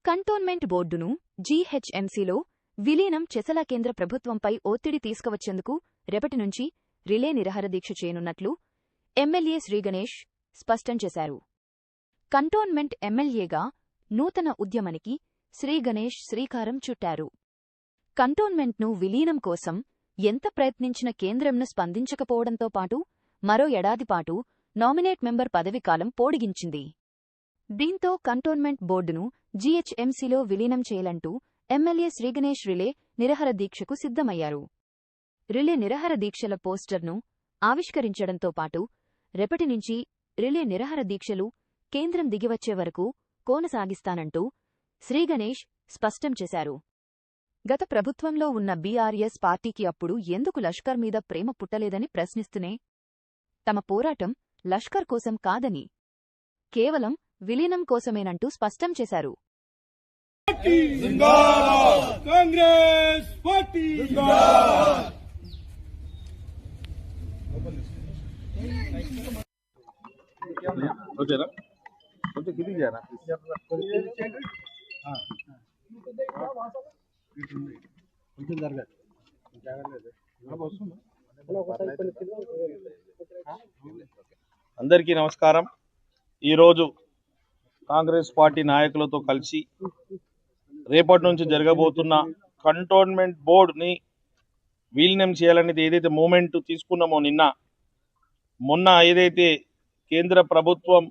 Cantonment బోర్డును జీహెచ్ఎంసీలో విలీనం చెసల కేంద్ర ప్రభుత్వంపై ఒత్తిడి తీసుకువచ్చేందుకు రేపటి నుంచి రిలే నిరాహారదీక్ష చేయనున్నట్లు ఎమ్మెల్యే శ్రీగణేష్ స్పష్టం చేశారు. కంటోన్మెంట్ ఎమ్మెల్యేగా నూతన ఉద్యమానికి శ్రీగణేష్ శ్రీకారం చుట్టారు. కంటోన్మెంట్ను విలీనం కోసం ఎంత ప్రయత్నించిన కేంద్రంను స్పందించకపోవడంతో పాటు మరో ఏడాదిపాటు నామినేట్ మెంబర్ పదవీకాలం పొడిగించింది. దీంతో కంటోన్మెంట్ బోర్డును జీహెచ్ఎంసీలో విలీనం చేయాలంటూ ఎమ్మెల్యే శ్రీగణేష్ రిలే నిరాహార దీక్షకు సిద్ధమయ్యారు. రిలే నిరాహార దీక్షల పోస్టర్ను ఆవిష్కరించడంతో పాటు రేపటి నుంచి రిలే నిరాహార దీక్షలు కేంద్రం దిగివచ్చే వరకు కొనసాగిస్తానంటూ శ్రీగణేష్ స్పష్టం చేశారు. గత ప్రభుత్వంలో ఉన్న బీఆర్ఎస్ పార్టీకి అప్పుడు ఎందుకు లష్కర్ మీద ప్రేమ పుట్టలేదని ప్రశ్నిస్తూనే తమ పోరాటం లష్కర్ కోసం కాదని కేవలం విలీనం కోసమేనంటూ స్పష్టం చేశారు. అందరికీ నమస్కారం. ఈరోజు కాంగ్రెస్ పార్టీ నాయకులతో కలిసి రేపటి నుంచి జరగబోతున్న కంటోన్మెంట్ బోర్డుని విలీనం చేయాలనేది ఏదైతే మూమెంట్ తీసుకున్నామో మొన్న ఏదైతే కేంద్ర ప్రభుత్వం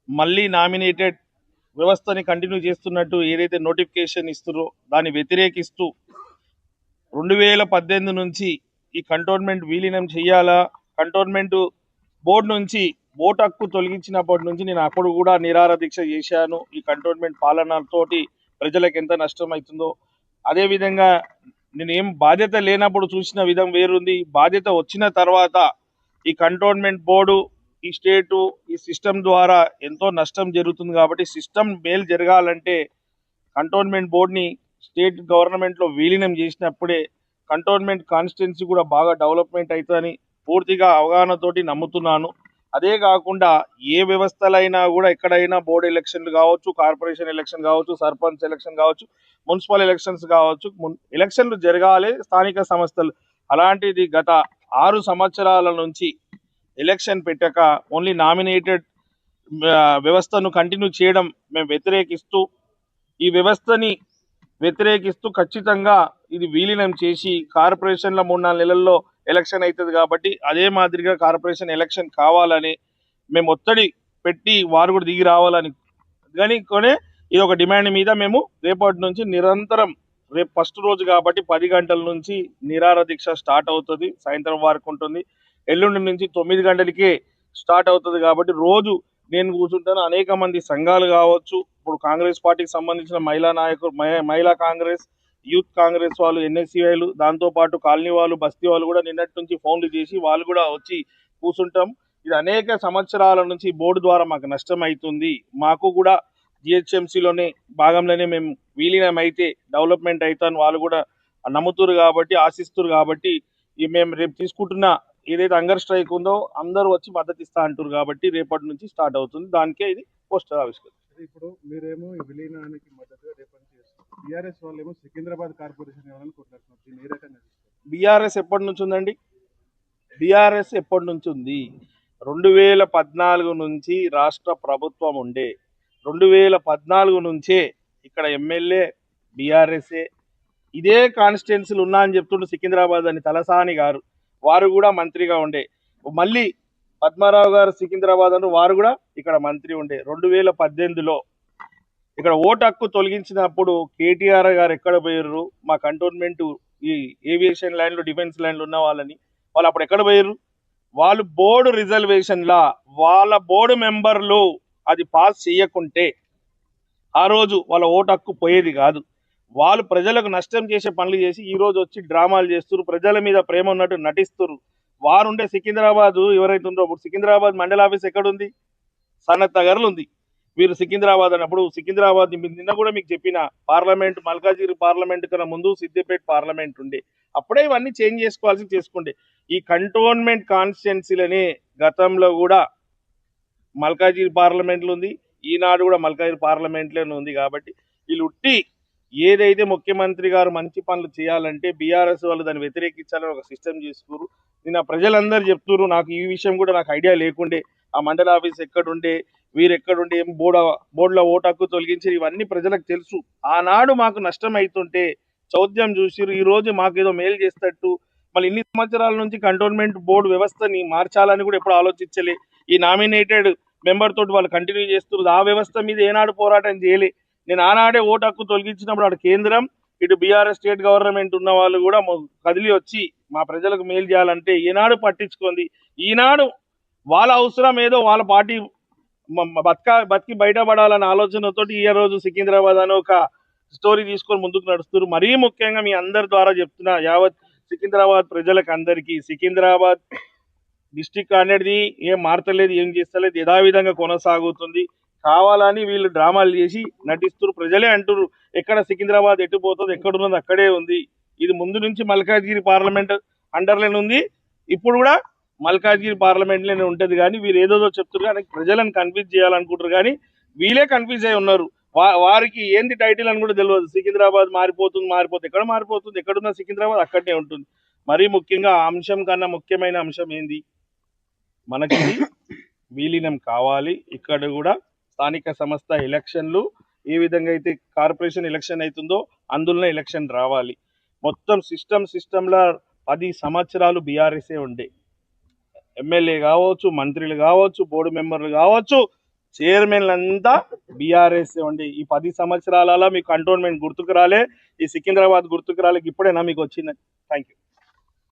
మళ్ళీ నామినేటెడ్ వ్యవస్థని కంటిన్యూ చేస్తున్నట్టు ఏదైతే నోటిఫికేషన్ ఇస్తారో దాన్ని వ్యతిరేకిస్తూ 2018 నుంచి ఈ కంటోన్మెంట్ విలీనం చేయాలా, కంటోన్మెంట్ బోర్డు నుంచి ఓటు హక్కు తొలగించినప్పటి నుంచి నేను అప్పుడు కూడా నిరాహార దీక్ష చేశాను. ఈ కంటోన్మెంట్ పాలనతోటి ప్రజలకు ఎంత నష్టం అవుతుందో, అదేవిధంగా నేను ఏం బాధ్యత లేనప్పుడు చూసిన విధం వేరుంది. బాధ్యత వచ్చిన తర్వాత ఈ కంటోన్మెంట్ బోర్డు, ఈ స్టేటు, ఈ సిస్టమ్ ద్వారా ఎంతో నష్టం జరుగుతుంది. కాబట్టి సిస్టమ్ మేలు జరగాలంటే కంటోన్మెంట్ బోర్డుని స్టేట్ గవర్నమెంట్లో విలీనం చేసినప్పుడే కంటోన్మెంట్ కాన్స్టిట్యున్సీ కూడా బాగా డెవలప్మెంట్ అవుతుందని పూర్తిగా అవగాహనతోటి నమ్ముతున్నాను. అదే కాకుండా ఏ వ్యవస్థలైనా కూడా ఎక్కడైనా బోర్డు ఎలక్షన్లు కావచ్చు, కార్పొరేషన్ ఎలక్షన్ కావచ్చు, సర్పంచ్ ఎలక్షన్ కావచ్చు, మున్సిపల్ ఎలక్షన్స్ కావచ్చు, ఎలక్షన్లు జరగాలి స్థానిక సంస్థలు. అలాంటిది గత 6 సంవత్సరాల నుంచి ఎలక్షన్ పెట్టక ఓన్లీ నామినేటెడ్ వ్యవస్థను కంటిన్యూ చేయడం మేము వ్యతిరేకిస్తూ, ఈ వ్యవస్థని వ్యతిరేకిస్తూ ఖచ్చితంగా ఇది విలీనం చేసి కార్పొరేషన్ల 3-4 నెలల్లో ఎలక్షన్ అవుతుంది. కాబట్టి అదే మాదిరిగా కార్పొరేషన్ ఎలక్షన్ కావాలని మేము ఒత్తిడి పెట్టి వారు కూడా దిగి రావాలని కొనే ఇది ఒక డిమాండ్ మీద మేము రేపటి నుంచి నిరంతరం, రేపు ఫస్ట్ రోజు కాబట్టి 10 గంటల నుంచి నిరాహార దీక్ష స్టార్ట్ అవుతుంది, సాయంత్రం వరకు ఉంటుంది. ఎల్లుండి నుంచి 9 గంటలకే స్టార్ట్ అవుతుంది. కాబట్టి రోజు నేను కూర్చుంటాను. అనేక మంది సంఘాలు కావచ్చు, ఇప్పుడు కాంగ్రెస్ పార్టీకి సంబంధించిన మహిళా నాయకులు, మహిళా కాంగ్రెస్, యూత్ కాంగ్రెస్ వాళ్ళు, ఎన్ఎస్సీఐలు, దాంతోపాటు కాలనీ వాళ్ళు, బస్తీ వాళ్ళు కూడా నిన్నటి నుంచి ఫోన్లు చేసి వాళ్ళు కూడా వచ్చి కూర్చుంటాం. ఇది అనేక సంవత్సరాల నుంచి బోర్డు ద్వారా మాకు నష్టం అవుతుంది. మాకు కూడా జిహెచ్ఎంసీలోనే భాగంలోనే మేము విలీనం అయితే డెవలప్మెంట్ అవుతాను వాళ్ళు కూడా నమ్ముతురు కాబట్టి, ఆశిస్తురు కాబట్టి మేము రేపు తీసుకుంటున్న ఏదైతే అంగర్ స్ట్రైక్ ఉందో అందరూ వచ్చి మద్దతు ఇస్తా అంటారు. కాబట్టి రేపటి నుంచి స్టార్ట్ అవుతుంది. దానికే ఇది పోస్టర్ ఆవిష్కరణ. ఇప్పుడు మీరేమో ఈ విలీనానికి మద్దతుగా రేపటి నుంచి బీఆర్ఎస్ వాళ్ళు ఏమో సికింద్రాబాద్ కార్పొరేషన్ ఇవ్వాలని కోరుతున్నారు. దీన్ని ఏ రకంగా బీఆర్ఎస్ ఎప్పటి నుంచి ఉందండి? బీఆర్ఎస్ ఎప్పటి నుంచి ఉంది? 2014 నుంచి రాష్ట్ర ప్రభుత్వం ఉండే, 2014 నుంచే ఇక్కడ ఎమ్మెల్యే బీఆర్ఎస్ఏ. ఇదే కాన్స్టిట్యున్సీలు ఉన్నా అని చెప్తుండే సికింద్రాబాద్ అని తలసాని గారు, వారు కూడా మంత్రిగా ఉండే. మళ్ళీ పద్మారావు గారు సికింద్రాబాద్ అని వారు కూడా ఇక్కడ మంత్రి ఉండే. 2018లో ఇక్కడ ఓటు హక్కు తొలగించినప్పుడు కేటీఆర్ గారు ఎక్కడ పోయారు? మా కంటోన్మెంట్ ఈ ఏవియేషన్ ల్యాండ్లు, డిఫెన్స్ ల్యాండ్లు ఉన్న వాళ్ళు అప్పుడు ఎక్కడ పోయారు? వాళ్ళు బోర్డు రిజర్వేషన్లా వాళ్ళ బోర్డు మెంబర్లు అది పాస్ చేయకుంటే ఆ రోజు వాళ్ళ ఓటు హక్కు పోయేది కాదు. వాళ్ళు ప్రజలకు నష్టం చేసే పనులు చేసి ఈ రోజు వచ్చి డ్రామాలు చేస్తున్నారు, ప్రజల మీద ప్రేమ ఉన్నట్టు నటిస్తున్నారు. వారుండే సికింద్రాబాద్ ఎవరైతే ఉందో, ఇప్పుడు సికింద్రాబాద్ మండల ఆఫీస్ ఎక్కడుంది? సనత్ నగర్లో ఉంది. వీరు సికింద్రాబాద్ అన్నప్పుడు సికింద్రాబాద్ నిన్న కూడా మీకు చెప్పిన పార్లమెంట్, మల్కాజిగిరి పార్లమెంట్ కన్నా ముందు సిద్దిపేట పార్లమెంట్ ఉండే. అప్పుడే ఇవన్నీ చేంజ్ చేసుకుంటే ఈ కంటోన్మెంట్ కాన్స్టిట్యున్సీలనే గతంలో కూడా మల్కాజిగిరి పార్లమెంట్లో ఉంది, ఈనాడు కూడా మల్కాజిగిరి పార్లమెంట్లోనే ఉంది. కాబట్టి వీళ్ళు ఉట్టి ఏదైతే ముఖ్యమంత్రి గారు మంచి పనులు చేయాలంటే బీఆర్ఎస్ వాళ్ళు దాన్ని వ్యతిరేకించాలని ఒక సిస్టమ్ చేసుకోరు. నిన్న ప్రజలందరూ చెప్తున్నారు, నాకు ఈ విషయం కూడా నాకు ఐడియా లేకుండే, ఆ మండల ఆఫీస్ ఎక్కడుండే, వీరు ఎక్కడుండే, ఏం బోర్డులో ఓటు హక్కు తొలగించి ఇవన్నీ ప్రజలకు తెలుసు. ఆనాడు మాకు నష్టం అవుతుంటే చౌద్యం చూసిరు, ఈ రోజు మాకేదో మేలు చేస్తట్టు మళ్ళీ ఇన్ని సంవత్సరాల నుంచి కంటోన్మెంట్ బోర్డు వ్యవస్థని మార్చాలని కూడా ఎప్పుడు ఆలోచించలే. ఈ నామినేటెడ్ మెంబర్ తోటి వాళ్ళు కంటిన్యూ చేస్తున్నారు. ఆ వ్యవస్థ మీద ఏనాడు పోరాటం చేయలే. నేను ఆనాడే ఓటు హక్కు తొలగించినప్పుడు అటు కేంద్రం ఇటు బీఆర్ఎస్ స్టేట్ గవర్నమెంట్ ఉన్న వాళ్ళు కూడా కదిలి వచ్చి మా ప్రజలకు మేలు చేయాలంటే ఈనాడు పట్టించుకుంది. ఈనాడు వాళ్ళ అవసరం ఏదో వాళ్ళ పార్టీ బతికి బయటపడాలన్న ఆలోచనతోటి ఈ రోజు సికింద్రాబాద్ అని ఒక స్టోరీ తీసుకొని ముందుకు నడుస్తున్నారు. మరీ ముఖ్యంగా మీ అందరి ద్వారా చెప్తున్నా, యావత్ సికింద్రాబాద్ ప్రజలకు అందరికీ సికింద్రాబాద్ డిస్టిక్ అనేది ఏం మారతలేదు, ఏం చేస్తలేదు, యథావిధంగా కొనసాగుతుంది. కావాలని వీళ్ళు డ్రామాలు చేసి నటిస్తున్నారు. ప్రజలే అంటున్నారు ఎక్కడ సికింద్రాబాద్ ఎట్టుపోతుంది, ఎక్కడున్నది అక్కడే ఉంది. ఇది ముందు నుంచి మల్కాజ్గిరి పార్లమెంట్ అండర్లోనే ఉంది, ఇప్పుడు కూడా మల్కాజ్గిరి పార్లమెంట్లోనే ఉంటుంది. కానీ వీరు ఏదోదో చెప్తున్నారు కానీ ప్రజలను కన్ఫ్యూజ్ చేయాలనుకుంటారు. కానీ వీళ్ళే కన్ఫ్యూజ్ అయి ఉన్నారు. వారికి ఏంది టైటిల్ అని కూడా తెలియదు. సికింద్రాబాద్ మారిపోతుంది, ఎక్కడ మారిపోతుంది, ఎక్కడున్న సికింద్రాబాద్ అక్కడనే ఉంటుంది. మరీ ముఖ్యంగా ఆ అంశం కన్నా ముఖ్యమైన అంశం ఏంది, మనకి విలీనం కావాలి. ఇక్కడ కూడా స్థానిక సంస్థ ఎలక్షన్లు ఏ విధంగా అయితే కార్పొరేషన్ ఎలక్షన్ అవుతుందో అందులోనే ఎలక్షన్ రావాలి. మొత్తం సిస్టంలో 10 సంవత్సరాలు బీఆర్ఎస్ఏ ఉండే, ఎమ్మెల్యే కావచ్చు, మంత్రులు కావచ్చు, బోర్డు మెంబర్లు కావచ్చు, చైర్మన్లు అంతా బీఆర్ఎస్ఏ ఉండే. ఈ 10 సంవత్సరాలలో మీకు కంటోన్మెంట్ గుర్తుకు రాలే, ఈ సికింద్రాబాద్ గుర్తుకు రాలే, ఇప్పుడేనా మీకు వచ్చింది? Thank you.